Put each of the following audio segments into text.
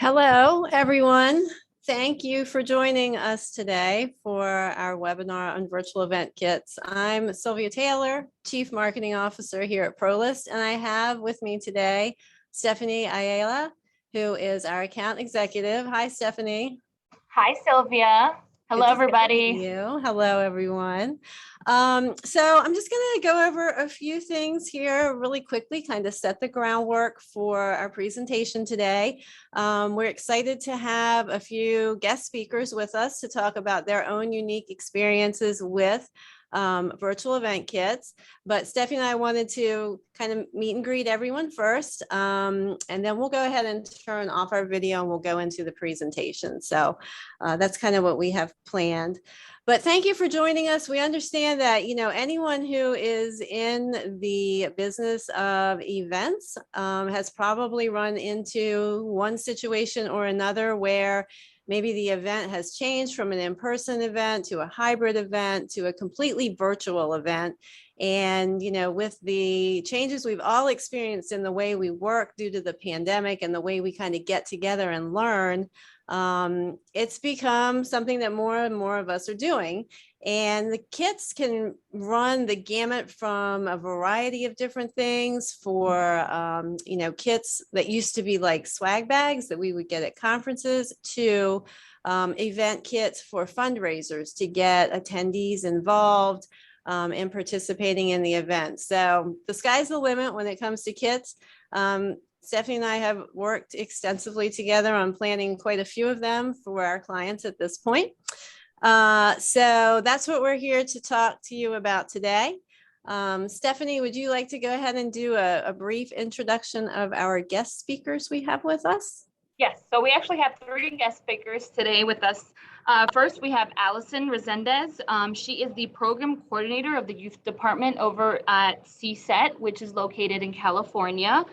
Hello, everyone. Thank you for joining us today for our webinar on virtual event kits. I'm Sylvia Taylor, Chief Marketing Officer here at ProList, and I have with me today Stephanie Ayala, who is our account executive. Hi, Stephanie. Hi, Sylvia. Hello, everybody. Hello, everyone. So I'm just going to go over a few things here really quickly, kind of set the groundwork for our presentation today. We're excited to have a few guest speakers with us to talk about their own unique experiences with virtual event kits. But Stephanie and I wanted to kind of meet and greet everyone first, and then we'll go ahead and turn off our video and we'll go into the presentation. So that's kind of what we have planned. But thank you for joining us. We understand that, anyone who is in the business of events has probably run into one situation or another where maybe the event has changed from an in-person event to a hybrid event to a completely virtual event. And, with the changes we've all experienced in the way we work due to the pandemic and the way we kind of get together and learn, it's become something that more and more of us are doing. And the kits can run the gamut from a variety of different things for, kits that used to be like swag bags that we would get at conferences to event kits for fundraisers to get attendees involved in participating in the event. So the sky's the limit when it comes to kits. Stephanie and I have worked extensively together on planning quite a few of them for our clients at this point. So that's what we're here to talk to you about today. Stephanie, would you like to go ahead and do a brief introduction of our guest speakers we have with us? Yes, so we actually have 3 guest speakers today with us. First, we have Allison Resendez. She is the program coordinator of the youth department over at CSET, which is located in California.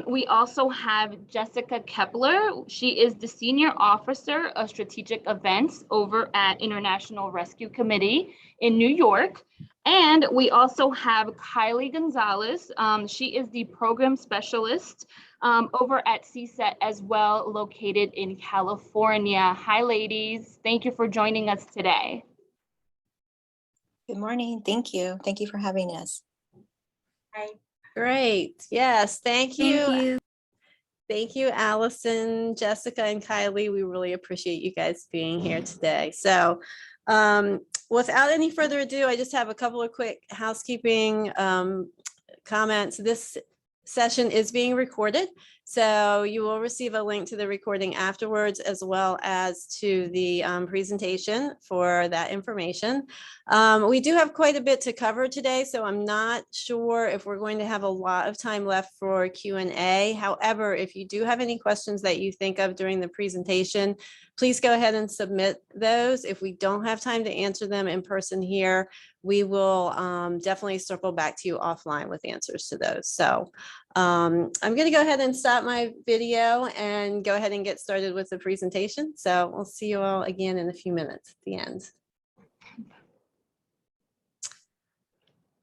We also have Jessica Kepler. She is the Senior Officer of Strategic Events over at International Rescue Committee in New York. And we also have Kylie Gonzalez. She is the Program Specialist over at CSET as well, located in California. Hi, ladies. Thank you for joining us today. Good morning. Thank you. Thank you for having us. Hi. Great. Yes. Thank you. Thank you, Allison, Jessica, and Kylie. We really appreciate you guys being here today. So without any further ado, I just have a couple of quick housekeeping comments. This session is being recorded, so you will receive a link to the recording afterwards, as well as to the presentation for that information. We do have quite a bit to cover today, so I'm not sure if we're going to have a lot of time left for Q&A. However, if you do have any questions that you think of during the presentation, please go ahead and submit those. If we don't have time to answer them in person here, we will definitely circle back to you offline with answers to those. So I'm going to go ahead and stop my video and go ahead and get started with the presentation. So we'll see you all again in a few minutes at the end.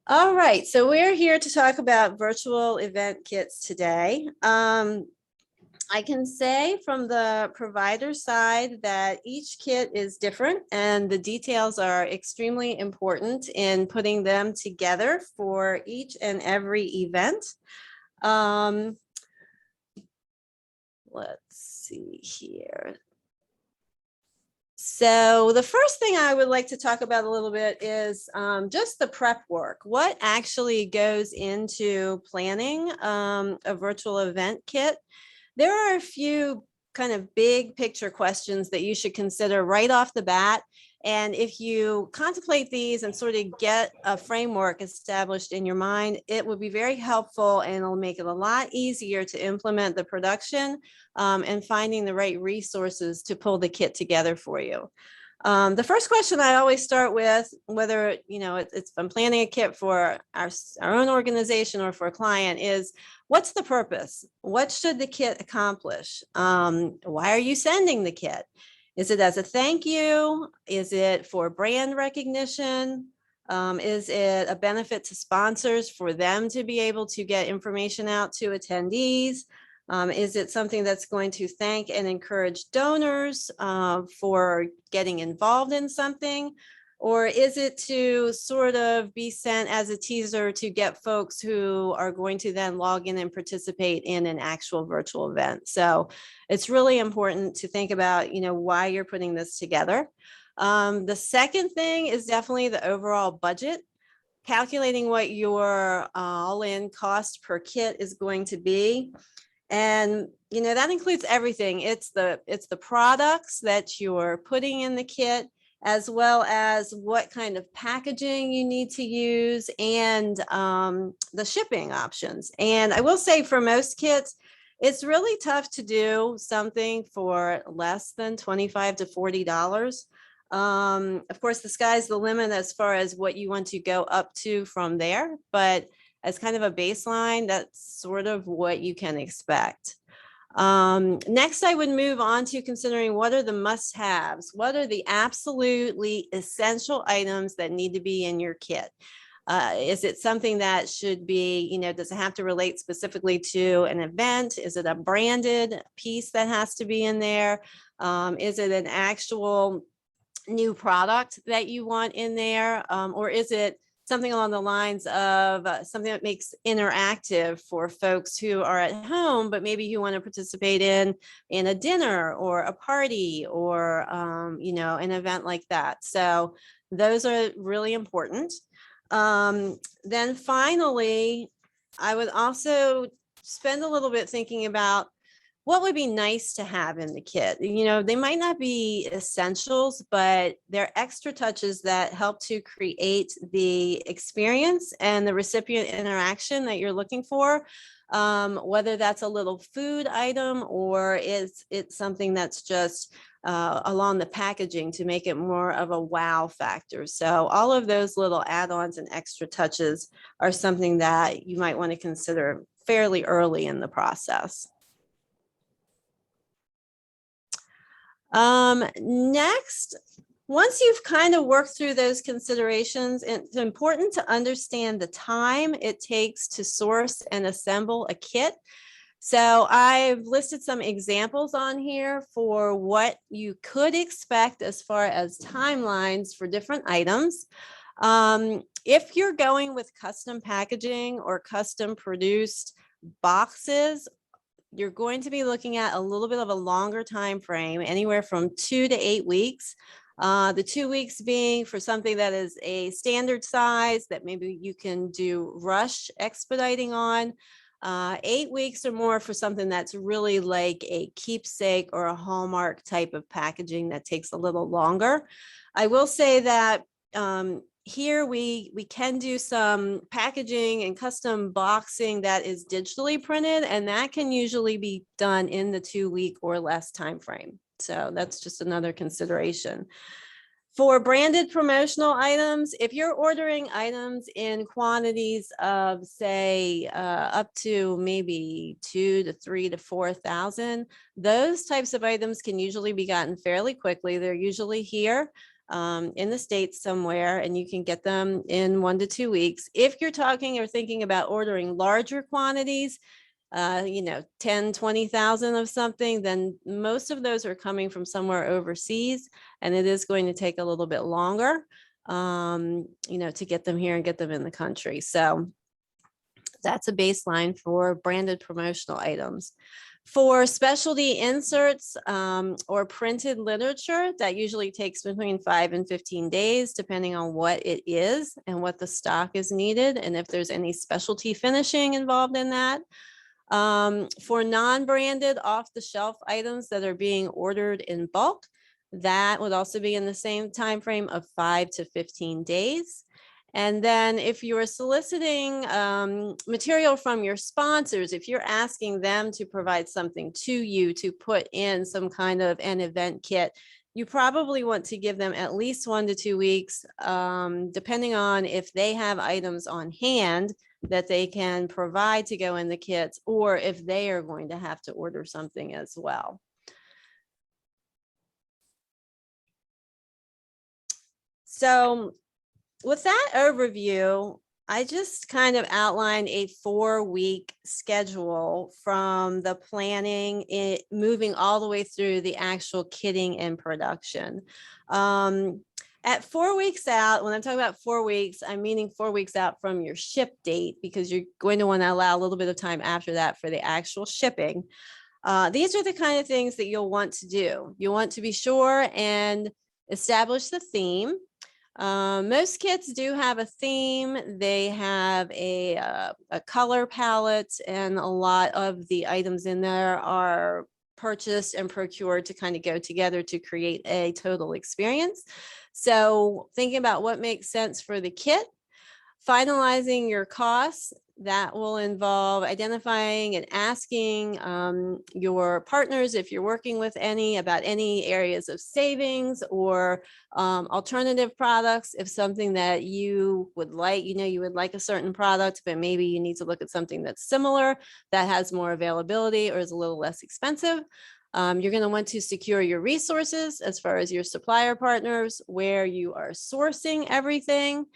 All right, so we're here to talk about virtual event kits today. I can say from the provider side that each kit is different and the details are extremely important in putting them together for each and every event. Let's see here. So the first thing I would like to talk about a little bit is just the prep work. What actually goes into planning a virtual event kit? There are a few kind of big picture questions that you should consider right off the bat. And if you contemplate these and sort of get a framework established in your mind, it would be very helpful and it'll make it a lot easier to implement the production and finding the right resources to pull the kit together for you. The first question I always start with, whether it's I'm planning a kit for our own organization or for a client, is what's the purpose? What should the kit accomplish? Why are you sending the kit? Is it as a thank you? Is it for brand recognition? Is it a benefit to sponsors for them to be able to get information out to attendees? Is it something that's going to thank and encourage donors for getting involved in something? Or is it to sort of be sent as a teaser to get folks who are going to then log in and participate in an actual virtual event? So it's really important to think about, why you're putting this together. The second thing is definitely the overall budget. Calculating what your all-in cost per kit is going to be. And, that includes everything. It's the products that you're putting in the kit, as well as what kind of packaging you need to use and the shipping options. And I will say for most kits, it's really tough to do something for less than $25 to $40. Of course, the sky's the limit as far as what you want to go up to from there. But as kind of a baseline, that's sort of what you can expect. Next, I would move on to considering what are the must-haves? What are the absolutely essential items that need to be in your kit? Is it something that should be, does it have to relate specifically to an event? Is it a branded piece that has to be in there? Is it an actual new product that you want in there? Or is it something along the lines of something that makes interactive for folks who are at home, but maybe you want to participate in a dinner or a party or, an event like that. So those are really important. Then finally, I would also spend a little bit thinking about what would be nice to have in the kit. They might not be essentials, but they're extra touches that help to create the experience and the recipient interaction that you're looking for. Whether that's a little food item or it's something that's just along the packaging to make it more of a wow factor. So all of those little add-ons and extra touches are something that you might want to consider fairly early in the process. Next, once you've kind of worked through those considerations, it's important to understand the time it takes to source and assemble a kit. So I've listed some examples on here for what you could expect as far as timelines for different items. If you're going with custom packaging or custom produced boxes, you're going to be looking at a little bit of a longer time frame, anywhere from 2 to 8 weeks. The 2 weeks being for something that is a standard size that maybe you can do rush expediting on. 8 weeks or more for something that's really like a keepsake or a hallmark type of packaging that takes a little longer. I will say that here we can do some packaging and custom boxing that is digitally printed, and that can usually be done in the 2 week or less time frame. So that's just another consideration. For branded promotional items, if you're ordering items in quantities of, say, up to maybe 2 to 3 to 4,000, those types of items can usually be gotten fairly quickly. They're usually here in the States somewhere, and you can get them in 1 to 2 weeks. If you're talking or thinking about ordering larger quantities, 10, 20,000 of something, then most of those are coming from somewhere overseas, and it is going to take a little bit longer, to get them here and get them in the country. So that's a baseline for branded promotional items. For specialty inserts or printed literature, that usually takes between 5 and 15 days, depending on what it is and what the stock is needed, and if there's any specialty finishing involved in that. For non-branded off-the-shelf items that are being ordered in bulk, that would also be in the same time frame of 5 to 15 days. And then if you're soliciting material from your sponsors, if you're asking them to provide something to you to put in some kind of an event kit, you probably want to give them at least 1 to 2 weeks, depending on if they have items on hand that they can provide to go in the kits, or if they are going to have to order something as well. So with that overview, I just kind of outlined a 4-week schedule from the planning, moving all the way through the actual kitting and production. At 4 weeks out, when I'm talking about 4 weeks, I'm meaning 4 weeks out from your ship date, because you're going to want to allow a little bit of time after that for the actual shipping. These are the kind of things that you'll want to do. You want to be sure and establish the theme. Most kits do have a theme. They have a color palette, and a lot of the items in there are purchased and procured to kind of go together to create a total experience. So thinking about what makes sense for the kit, finalizing your costs. That will involve identifying and asking your partners, if you're working with any, about any areas of savings or alternative products. If something that you would like, you would like a certain product, but maybe you need to look at something that's similar, that has more availability or is a little less expensive. You're going to want to secure your resources as far as your supplier partners, where you are sourcing everything.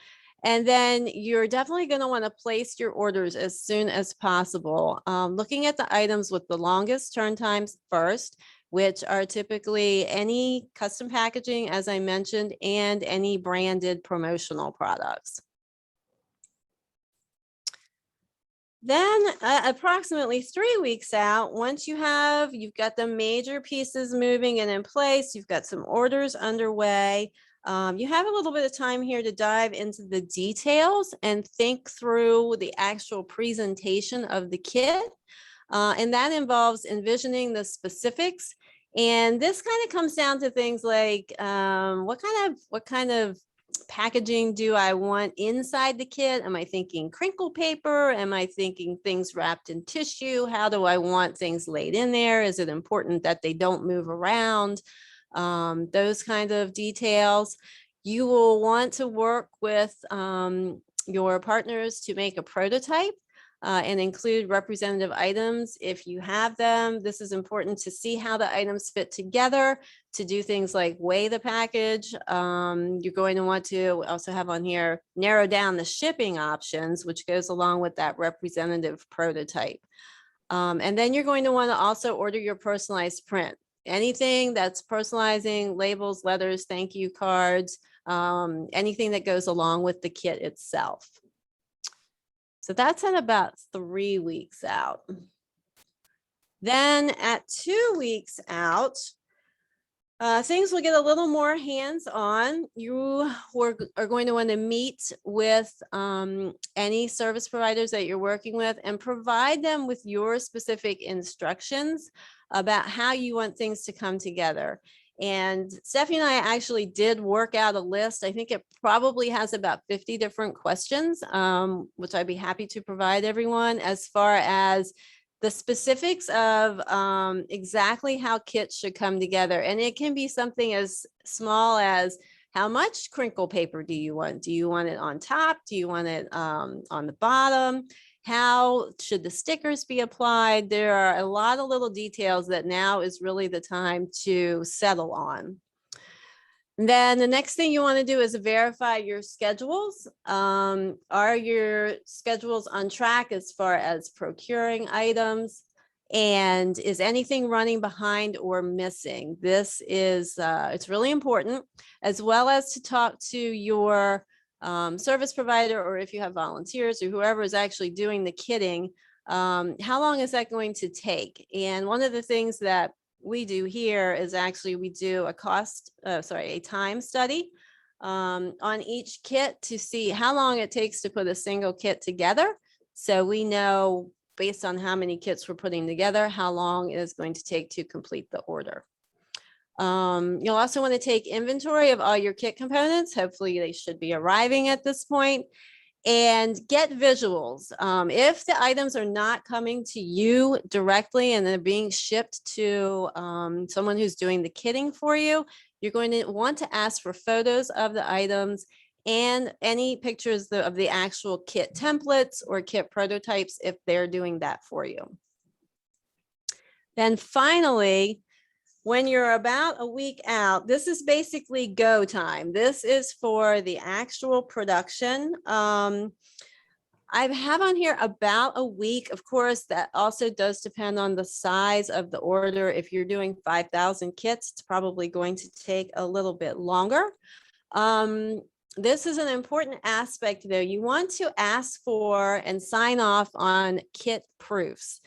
And then you're definitely going to want to place your orders as soon as possible. Looking at the items with the longest turn times first, which are typically any custom packaging, as I mentioned, and any branded promotional products. Then approximately 3 weeks out, once you've got the major pieces moving and in place, you've got some orders underway, you have a little bit of time here to dive into the details and think through the actual presentation of the kit. And that involves envisioning the specifics. And this kind of comes down to things like what kind of packaging do I want inside the kit? Am I thinking crinkle paper? Am I thinking things wrapped in tissue? How do I want things laid in there? Is it important that they don't move around? Those kind of details. You will want to work with your partners to make a prototype and include representative items if you have them. This is important to see how the items fit together, to do things like weigh the package. You're going to want to also have on here, narrow down the shipping options, which goes along with that representative prototype. And then you're going to want to also order your personalized print. Anything that's personalizing, labels, letters, thank you cards, anything that goes along with the kit itself. So that's at about 3 weeks out. Then at 2 weeks out, things will get a little more hands-on. You are going to want to meet with any service providers that you're working with and provide them with your specific instructions about how you want things to come together. And Stephanie and I actually did work out a list. I think it probably has about 50 different questions, which I'd be happy to provide everyone, as far as the specifics of exactly how kits should come together. And it can be something as small as, how much crinkle paper do you want? Do you want it on top? Do you want it on the bottom? How should the stickers be applied? There are a lot of little details that now is really the time to settle on. And then the next thing you want to do is verify your schedules. Are your schedules on track as far as procuring items? And is anything running behind or missing? This is, it's really important, as well as to talk to your service provider, or if you have volunteers or whoever is actually doing the kitting, how long is that going to take? And one of the things that we do here is actually we do a time study on each kit to see how long it takes to put a single kit together. So we know, based on how many kits we're putting together, how long it is going to take to complete the order. You'll also want to take inventory of all your kit components. Hopefully they should be arriving at this point, and get visuals. If the items are not coming to you directly and they're being shipped to someone who's doing the kitting for you, you're going to want to ask for photos of the items and any pictures of the actual kit templates or kit prototypes if they're doing that for you. Then finally, when you're about a week out, this is basically go time. This is for the actual production. I have on here about a week. Of course, that also does depend on the size of the order. If you're doing 5,000 kits, it's probably going to take a little bit longer. This is an important aspect though. You want to ask for and sign off on kit proofs.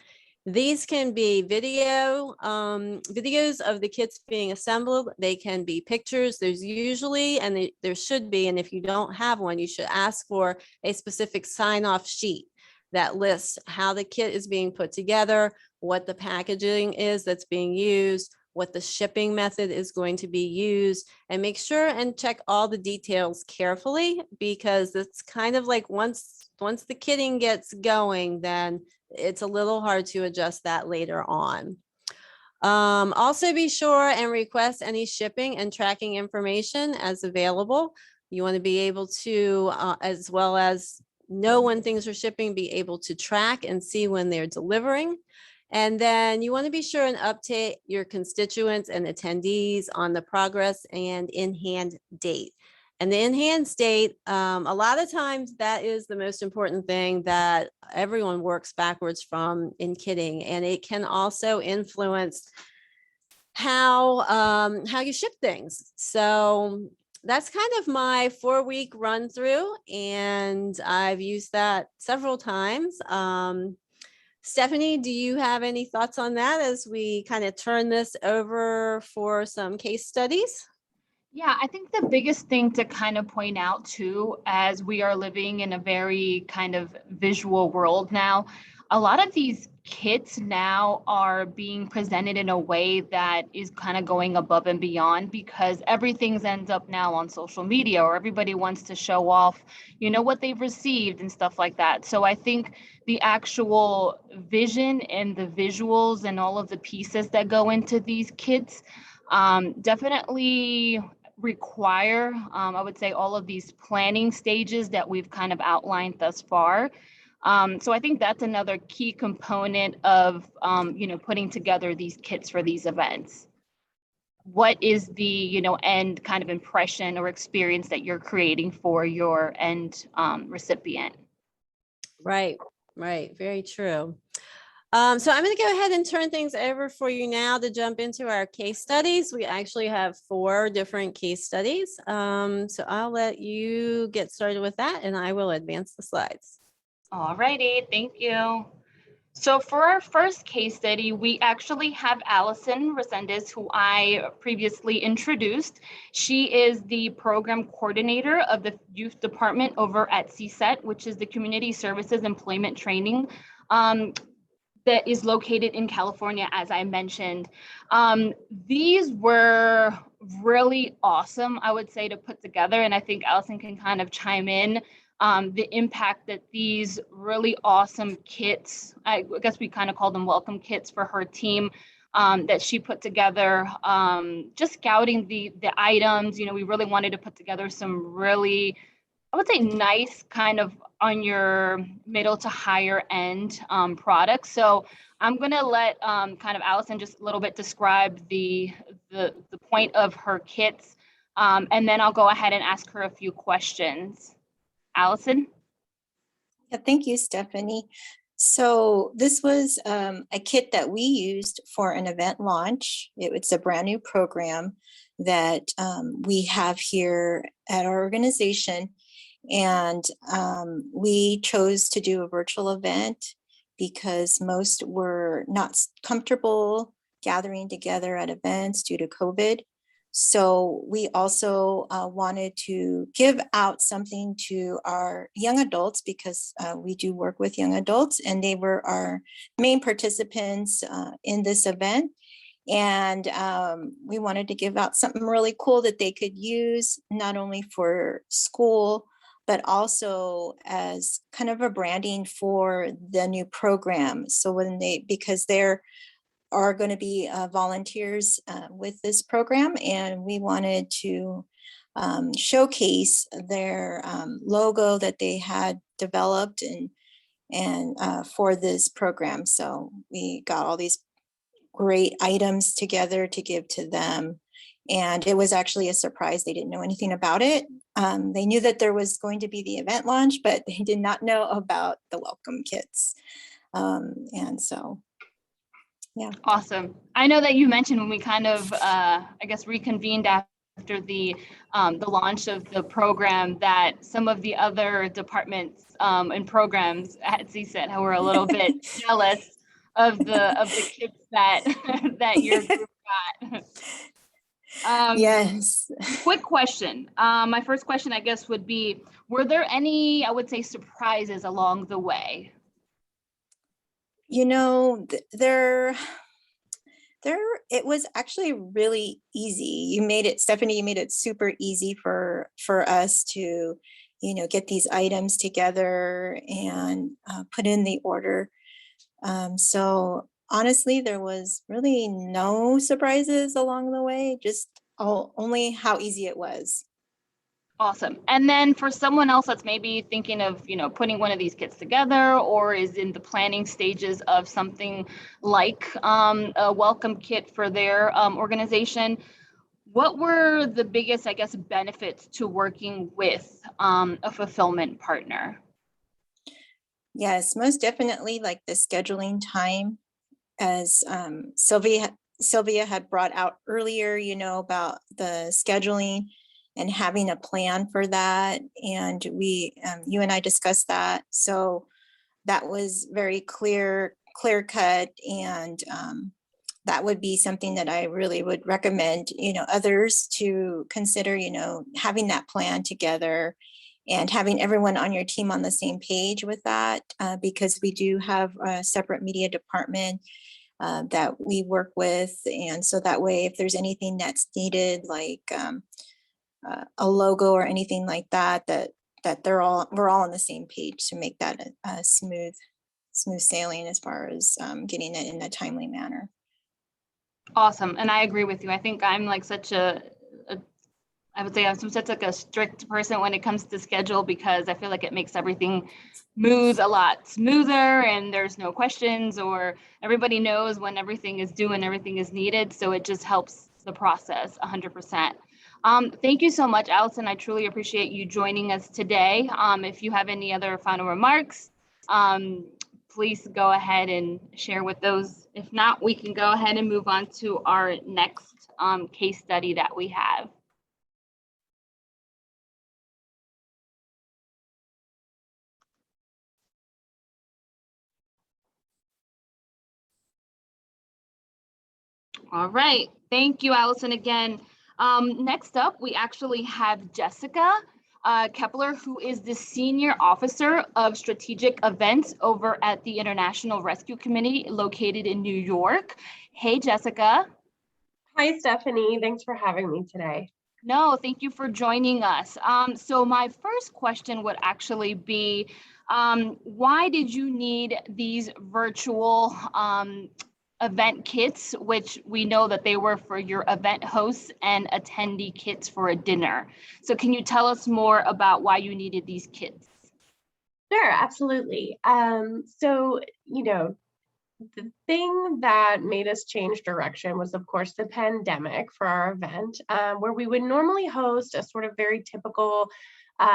These can be videos of the kits being assembled. They can be pictures. There's usually, and there should be, and if you don't have one, you should ask for a specific sign-off sheet that lists how the kit is being put together, what the packaging is that's being used, what the shipping method is going to be used, and make sure and check all the details carefully, because it's kind of like once the kitting gets going, then it's a little hard to adjust that later on. Also be sure and request any shipping and tracking information as available. You want to be able to, as well as know when things are shipping, be able to track and see when they're delivering. And then you want to be sure and update your constituents and attendees on the progress and in-hand date. And the in-hand date, a lot of times that is the most important thing that everyone works backwards from in kitting. And it can also influence how you ship things. So that's kind of my 4-week run through, and I've used that several times. Stephanie, do you have any thoughts on that as we kind of turn this over for some case studies? Yeah, I think the biggest thing to kind of point out too, as we are living in a very kind of visual world now, a lot of these kits now are being presented in a way that is kind of going above and beyond, because everything's ends up now on social media, or everybody wants to show off, what they've received and stuff like that. So I think the actual vision and the visuals and all of the pieces that go into these kits definitely require, I would say, all of these planning stages that we've kind of outlined thus far. So I think that's another key component of, putting together these kits for these events. What is the, end kind of impression or experience that you're creating for your end recipient? Right, very true. So I'm going to go ahead and turn things over for you now to jump into our case studies. We actually have 4 different case studies. So I'll let you get started with that, and I will advance the slides. All righty, thank you. So for our first case study, we actually have Allison Resendez, who I previously introduced. She is the program coordinator of the youth department over at CSET, which is the Community Services Employment Training that is located in California, as I mentioned. These were really awesome, I would say, to put together. And I think Allison can kind of chime in the impact that these really awesome kits, I guess we kind of call them welcome kits for her team, that she put together, just scouting the items. We really wanted to put together some really, I would say, nice kind of on your middle to higher end products. So I'm going to let kind of Allison just a little bit describe the point of her kits, and then I'll go ahead and ask her a few questions. Allison? Yeah, thank you, Stephanie. So this was a kit that we used for an event launch. It's a brand new program that we have here at our organization. And we chose to do a virtual event because most were not comfortable gathering together at events due to COVID. So we also wanted to give out something to our young adults, because we do work with young adults, and they were our main participants in this event. And we wanted to give out something really cool that they could use not only for school, but also as kind of a branding for the new program. So because there are going to be volunteers with this program, and we wanted to showcase their logo that they had developed and for this program. So we got all these great items together to give to them. And it was actually a surprise. They didn't know anything about it. They knew that there was going to be the event launch, but they did not know about the welcome kits. And so, yeah. Awesome. I know that you mentioned when we kind of, I guess, reconvened after the launch of the program that some of the other departments and programs at CSET were a little bit jealous of the kits that that your group got. Yes. Quick question. My first question, I guess, would be, were there any, I would say, surprises along the way? You know, it was actually really easy. You made it, Stephanie, you made it super easy for us to, you know, get these items together and put in the order. So honestly, there was really no surprises along the way, just only how easy it was. Awesome. And then for someone else that's maybe thinking of, you know, putting one of these kits together or is in the planning stages of something like a welcome kit for their organization, what were the biggest, I guess, benefits to working with a fulfillment partner? Yes, most definitely, like the scheduling time, as Sylvia had brought out earlier, you know, about the scheduling and having a plan for that. And you and I discussed that. So that was very clear cut. And that would be something that I really would recommend, you know, others to consider, you know, having that plan together and having everyone on your team on the same page with that, because we do have a separate media department that we work with. And so that way, if there's anything that's needed, like a logo or anything like that, that we're all on the same page to make that a smooth sailing as far as getting it in a timely manner. Awesome. And I agree with you. I think I'm like such I would say I'm such like a strict person when it comes to schedule, because I feel like it makes everything move a lot smoother and there's no questions, or everybody knows when everything is due and everything is needed. So it just helps the process 100%. Thank you so much, Allison. I truly appreciate you joining us today. If you have any other final remarks, please go ahead and share with those. If not, we can go ahead and move on to our next case study that we have. All right. Thank you, Allison, again. Next up, we actually have Jessica Kepler, who is the Senior Officer of Strategic Events over at the International Rescue Committee located in New York. Hey, Jessica. Hi, Stephanie. Thanks for having me today. No, thank you for joining us. So my first question would actually be, why did you need these virtual event kits, which we know that they were for your event hosts and attendee kits for a dinner? So can you tell us more about why you needed these kits? Sure, absolutely. So, you know, the thing that made us change direction was, of course, the pandemic for our event, where we would normally host a sort of very typical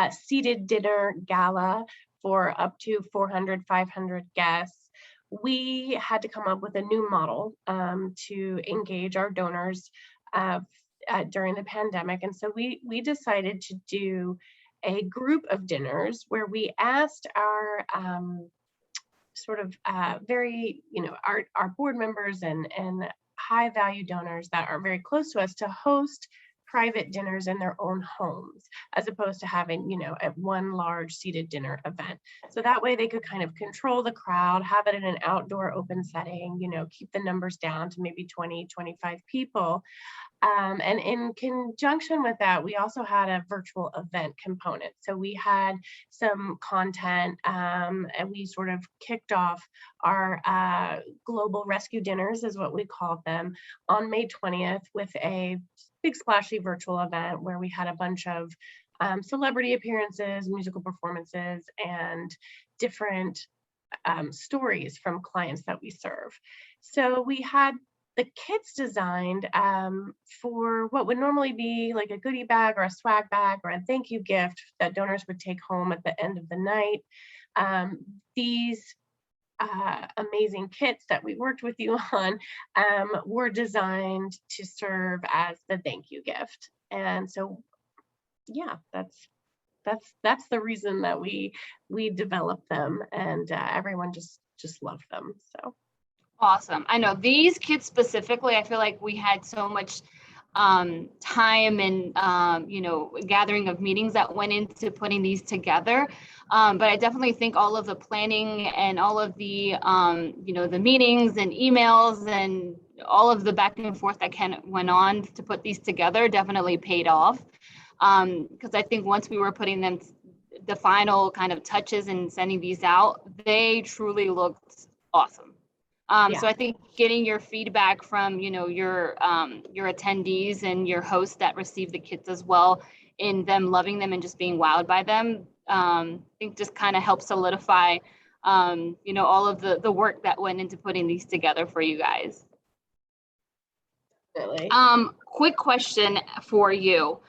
seated dinner gala for up to 400, 500 guests. We had to come up with a new model to engage our donors during the pandemic. And so we decided to do a group of dinners where we asked our sort of very, you know, our board members and high value donors that are very close to us to host private dinners in their own homes, as opposed to having, you know, at one large seated dinner event. So that way they could kind of control the crowd, have it in an outdoor open setting, you know, keep the numbers down to maybe 20, 25 people. And in conjunction with that, we also had a virtual event component. So we had some content and we sort of kicked off our global rescue dinners, is what we called them, on May 20th with a big splashy virtual event where we had a bunch of celebrity appearances, musical performances, and different stories from clients that we serve. So we had the kits designed for what would normally be like a goodie bag or a swag bag or a thank you gift that donors would take home at the end of the night. These amazing kits that we worked with you on were designed to serve as the thank you gift. And so, yeah, that's the reason that we developed them, and everyone just loved them. So Awesome. I know these kits specifically, I feel like we had so much time and, gathering of meetings that went into putting these together. But I definitely think all of the planning and all of the, the meetings and emails and all of the back and forth that went on to put these together definitely paid off. Because I think once we were putting them, the final kind of touches and sending these out, they truly looked awesome. So I think getting your feedback from, your attendees and your hosts that received the kits as well, in them loving them and just being wowed by them, I think just kind of helps solidify, all of the work that went into putting these together for you guys. definitely. Quick question for you.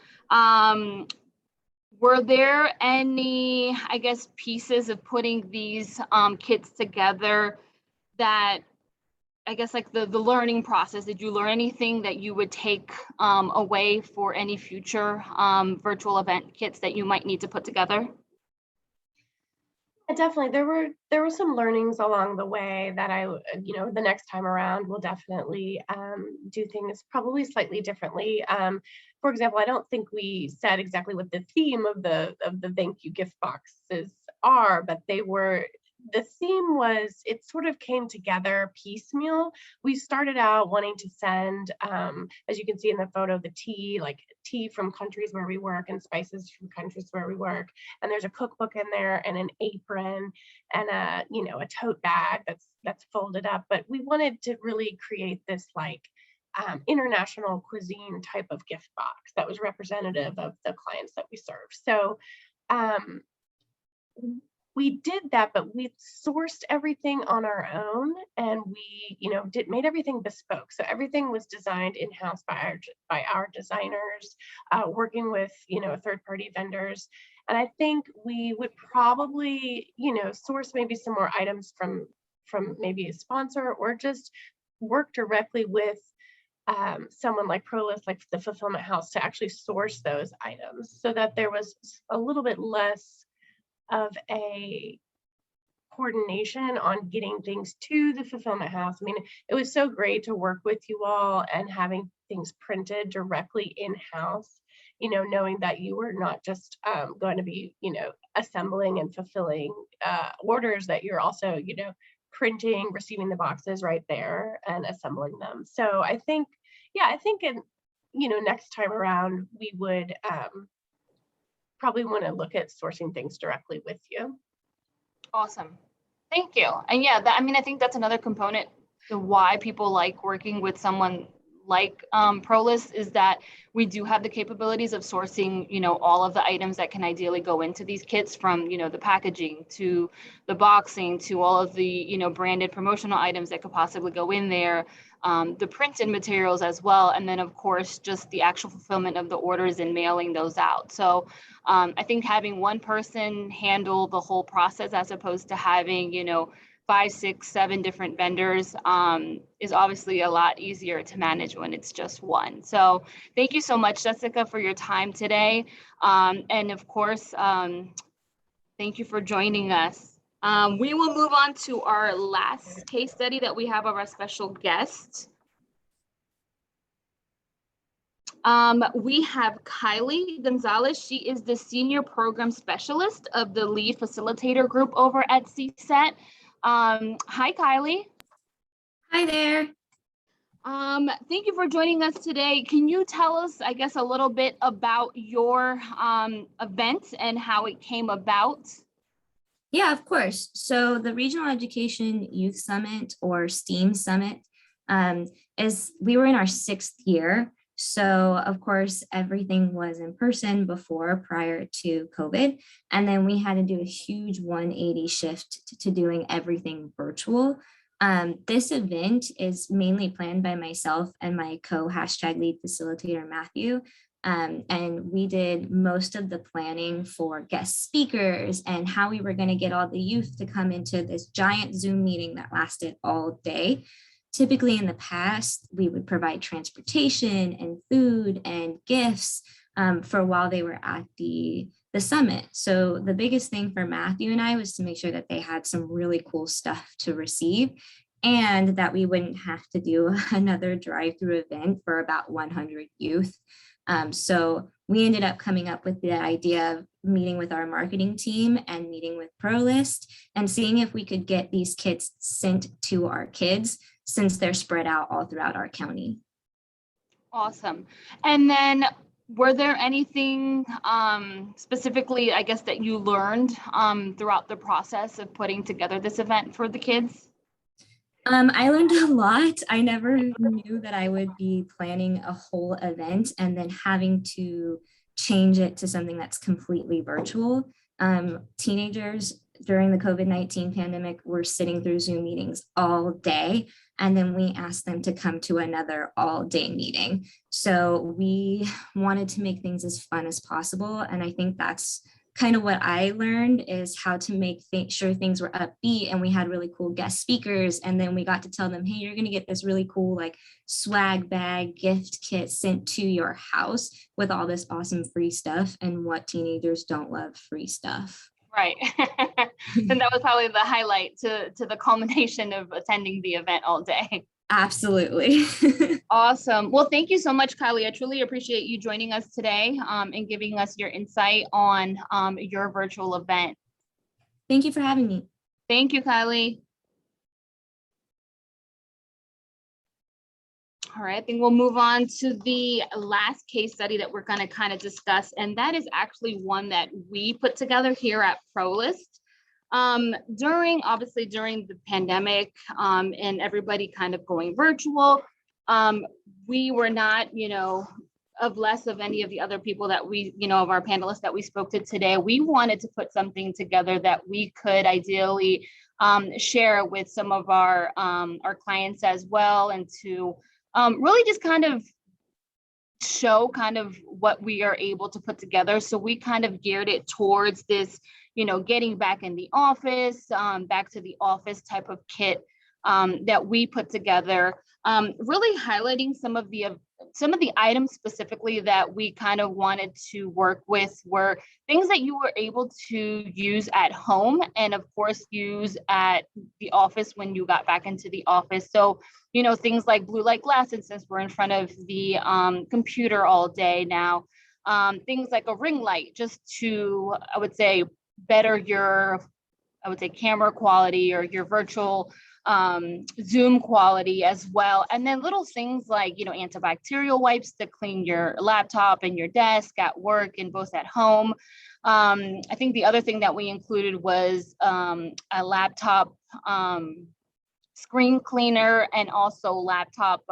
Were there any, I guess, pieces of putting these kits together that, I guess, like the learning process, did you learn anything that you would take away for any future virtual event kits that you might need to put together? Definitely, there were some learnings along the way that I, the next time around will definitely do things probably slightly differently. For example, I don't think we said exactly what the theme of the thank you gift boxes are, but the theme was, it sort of came together piecemeal. We started out wanting to send, as you can see in the photo, the tea from countries where we work and spices from countries where we work. And there's a cookbook in there and an apron and a tote bag that's folded up. But we wanted to really create this international cuisine type of gift box that was representative of the clients that we serve. So we did that, but we sourced everything on our own, and we, made everything bespoke. So everything was designed in-house by our designers, working with, third-party vendors. And I think we would probably, source maybe some more items from maybe a sponsor, or just work directly with someone like ProList, like the fulfillment house, to actually source those items, so that there was a little bit less of a coordination on getting things to the fulfillment house. I mean, it was so great to work with you all and having things printed directly in-house, knowing that you were not just going to be, assembling and fulfilling orders, that you're also, printing, receiving the boxes right there and assembling them. So I think in, next time around, we would probably want to look at sourcing things directly with you. Awesome. Thank you. And yeah, I think that's another component to why people like working with someone like ProList, is that we do have the capabilities of sourcing, all of the items that can ideally go into these kits, from, the packaging to the boxing to all of the, branded promotional items that could possibly go in there, the printed materials as well. And then of course, just the actual fulfillment of the orders and mailing those out. So I think having one person handle the whole process, as opposed to having, 5, 6, 7 different vendors, is obviously a lot easier to manage when it's just one. So thank you so much, Jessica, for your time today. And of course, thank you for joining us. We will move on to our last case study that we have of our special guest. We have Kylie Gonzalez. She is the Senior Program Specialist of the Lead Facilitator Group over at CSET. Hi, Kylie. Hi there. Thank you for joining us today. Can you tell us, I guess, a little bit about your event and how it came about? Yeah, of course. So the Regional Education Youth Summit, or STEAM Summit, we were in our 6th year. So of course, everything was in person prior to COVID. And then we had to do a huge 180 shift to doing everything virtual. This event is mainly planned by myself and my co-hashtag lead facilitator, Matthew. And we did most of the planning for guest speakers and how we were going to get all the youth to come into this giant Zoom meeting that lasted all day. Typically in the past, we would provide transportation and food and gifts for while they were at the summit. So the biggest thing for Matthew and I was to make sure that they had some really cool stuff to receive and that we wouldn't have to do another drive-through event for about 100 youth. So we ended up coming up with the idea of meeting with our marketing team and meeting with ProList and seeing if we could get these kits sent to our kids since they're spread out all throughout our county. Awesome. And then were there anything specifically, I guess, that you learned throughout the process of putting together this event for the kids? I learned a lot. I never knew that I would be planning a whole event and then having to change it to something that's completely virtual. Teenagers during the COVID-19 pandemic were sitting through Zoom meetings all day, and then we asked them to come to another all-day meeting. So we wanted to make things as fun as possible, and I think that's kind of what I learned is how to make sure things were upbeat, and we had really cool guest speakers, and then we got to tell them, hey, you're going to get this really cool like swag bag gift kit sent to your house with all this awesome free stuff, and what teenagers don't love free stuff. Right. And that was probably the highlight to the culmination of attending the event all day. Absolutely. Awesome. Well, thank you so much, Kylie. I truly appreciate you joining us today and giving us your insight on your virtual event. Thank you for having me. Thank you, Kylie. All right, I think we'll move on to the last case study that we're going to kind of discuss, and that is actually one that we put together here at ProList. Obviously during the pandemic and everybody kind of going virtual, we were not, of less of any of the other people that we, of our panelists that we spoke to today. We wanted to put something together that we could ideally share with some of our clients as well, and to really just kind of show kind of what we are able to put together. So we kind of geared it towards this, getting back in the office, back to the office type of kit that we put together, really highlighting some of the items specifically that we kind of wanted to work with were things that you were able to use at home and of course use at the office when you got back into the office. So, things like blue light glasses, since we're in front of the computer all day now, things like a ring light, just to, I would say, better your, camera quality or your virtual Zoom quality as well. And then little things like, antibacterial wipes to clean your laptop and your desk at work and both at home. I think the other thing that we included was a laptop screen cleaner and also laptop,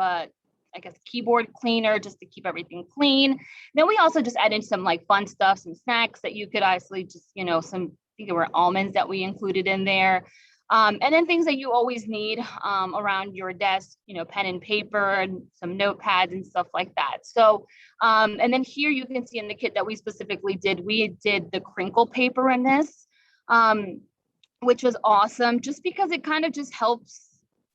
keyboard cleaner, just to keep everything clean. Then we also just added some like fun stuff, some snacks that you could actually just, I think there were almonds that we included in there. And then things that you always need around your desk, pen and paper and some notepads and stuff like that. So, and then here you can see in the kit that we specifically did, we did the crinkle paper in this, which was awesome just because it kind of just helps,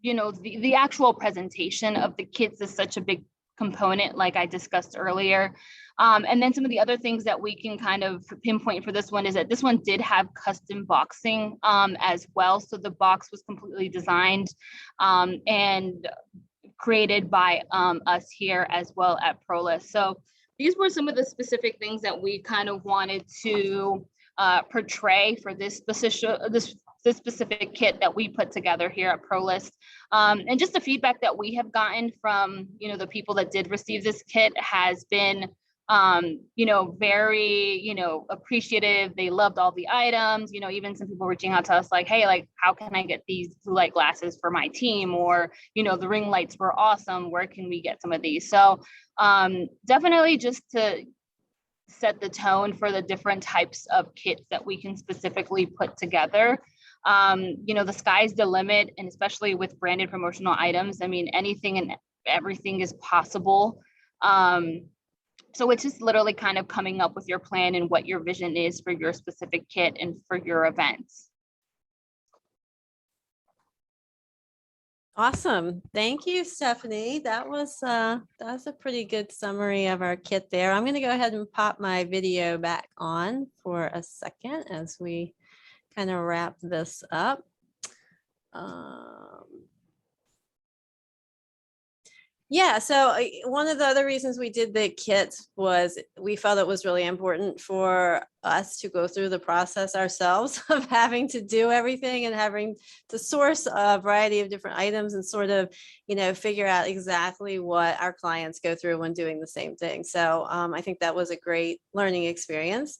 the actual presentation of the kits is such a big component, like I discussed earlier. And then some of the other things that we can kind of pinpoint for this one is that this one did have custom boxing as well. So the box was completely designed and created by us here as well at ProList. So these were some of the specific things that we kind of wanted to portray for this specific kit that we put together here at ProList. And just the feedback that we have gotten from, the people that did receive this kit has been, very, appreciative. They loved all the items, even some people reaching out to us like, hey, like, how can I get these blue light glasses for my team? Or, the ring lights were awesome. Where can we get some of these? So definitely just to set the tone for the different types of kits that we can specifically put together. The sky's the limit, and especially with branded promotional items, I mean, anything and everything is possible. So it's just literally kind of coming up with your plan and what your vision is for your specific kit and for your events. Awesome. Thank you, Stephanie. That was a pretty good summary of our kit there. I'm going to go ahead and pop my video back on for a second as we kind of wrap this up. Yeah, so one of the other reasons we did the kit was we felt it was really important for us to go through the process ourselves of having to do everything and having to source a variety of different items and sort of, figure out exactly what our clients go through when doing the same thing. So I think that was a great learning experience.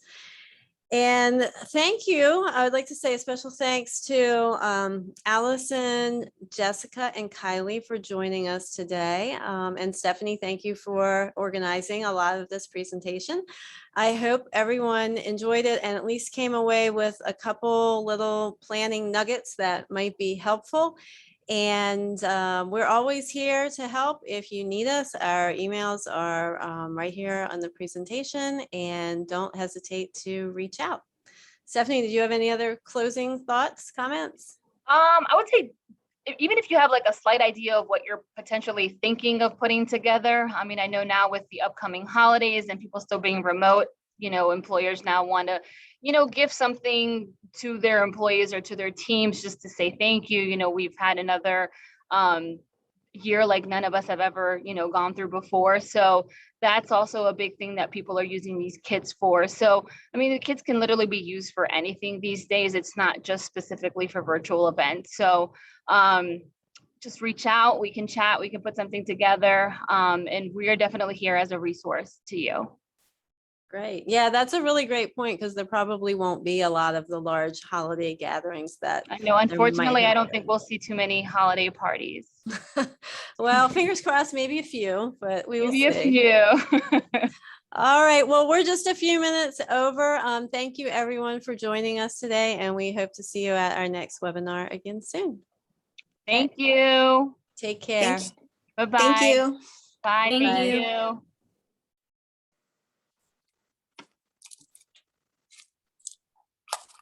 And thank you. I would like to say a special thanks to Allison, Jessica, and Kylie for joining us today. And Stephanie, thank you for organizing a lot of this presentation. I hope everyone enjoyed it and at least came away with a couple little planning nuggets that might be helpful. And we're always here to help if you need us. Our emails are right here on the presentation, and don't hesitate to reach out. Stephanie, did you have any other closing thoughts, comments? I would say, even if you have like a slight idea of what you're potentially thinking of putting together, I mean, I know now with the upcoming holidays and people still being remote, employers now want to, give something to their employees or to their teams just to say thank you. We've had another year like none of us have ever, gone through before. So that's also a big thing that people are using these kits for. So, I mean, the kits can literally be used for anything these days. It's not just specifically for virtual events. So just reach out, we can chat, we can put something together. And we are definitely here as a resource to you. Great. Yeah, that's a really great point because there probably won't be a lot of the large holiday gatherings that I know, unfortunately, I don't think we'll see too many holiday parties. Well, fingers crossed, maybe a few, but we will see. Maybe a few. All right. Well, we're just a few minutes over. Thank you, everyone, for joining us today, and we hope to see you at our next webinar again soon. Thank you. Take care. Thank Bye-bye. you. Bye. Thank Thank you. you.